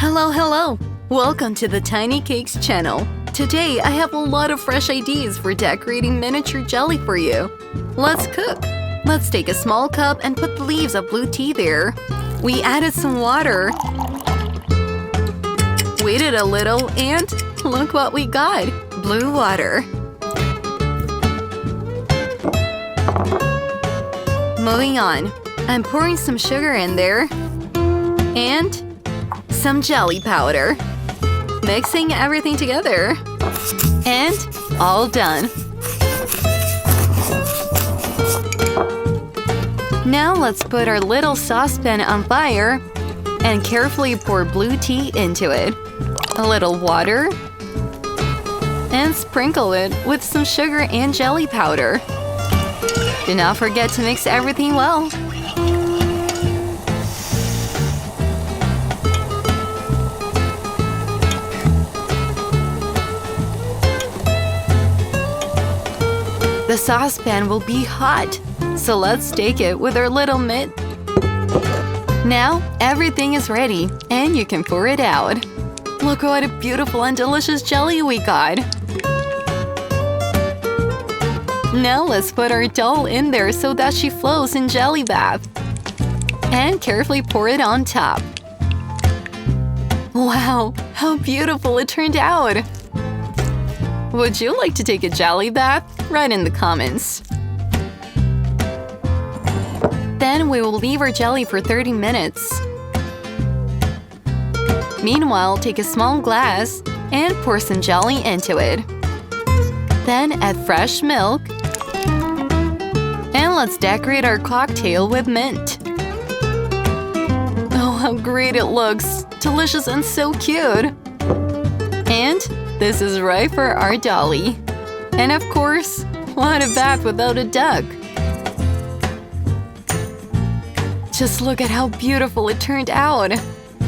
Hello! Welcome to the Tiny Cakes channel. Today, I have a lot of fresh ideas for decorating miniature jelly for you. Let's cook! Let's take a small cup and put the leaves of blue tea there. We added some water. Waited a little and look what we got! Blue water. Moving on. I'm pouring some sugar in there. And some jelly powder. Mixing everything together. And all done. Now let's put our little saucepan on fire and carefully pour blue tea into it. A little water. And sprinkle it with some sugar and jelly powder. Do not forget to mix everything well. The saucepan will be hot, so let's take it with our little mitt. Now, everything is ready, and you can pour it out. Look what a beautiful and delicious jelly we got! Now let's put our doll in there so that she flows in jelly bath. And carefully pour it on top. Wow, how beautiful it turned out! Would you like to take a jelly bath? Write in the comments. Then we will leave our jelly for 30 minutes. Meanwhile, take a small glass and pour some jelly into it. Then add fresh milk. And let's decorate our cocktail with mint. Oh, how great it looks! Delicious and so cute! And this is right for our dolly. And of course, what a bath without a duck! Just look at how beautiful it turned out!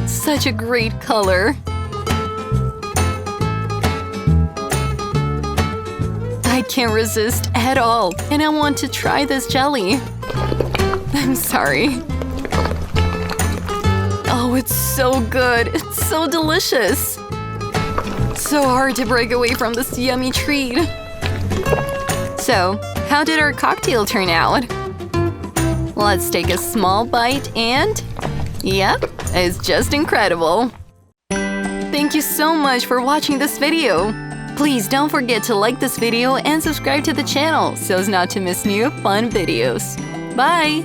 Such a great color! I can't resist at all, and I want to try this jelly. I'm sorry. Oh, it's so good! It's so delicious! So hard to break away from this yummy treat. So, how did our cocktail turn out? Let's take a small bite and… Yep, it's just incredible! Thank you so much for watching this video! Please don't forget to like this video and subscribe to the channel so as not to miss new fun videos. Bye!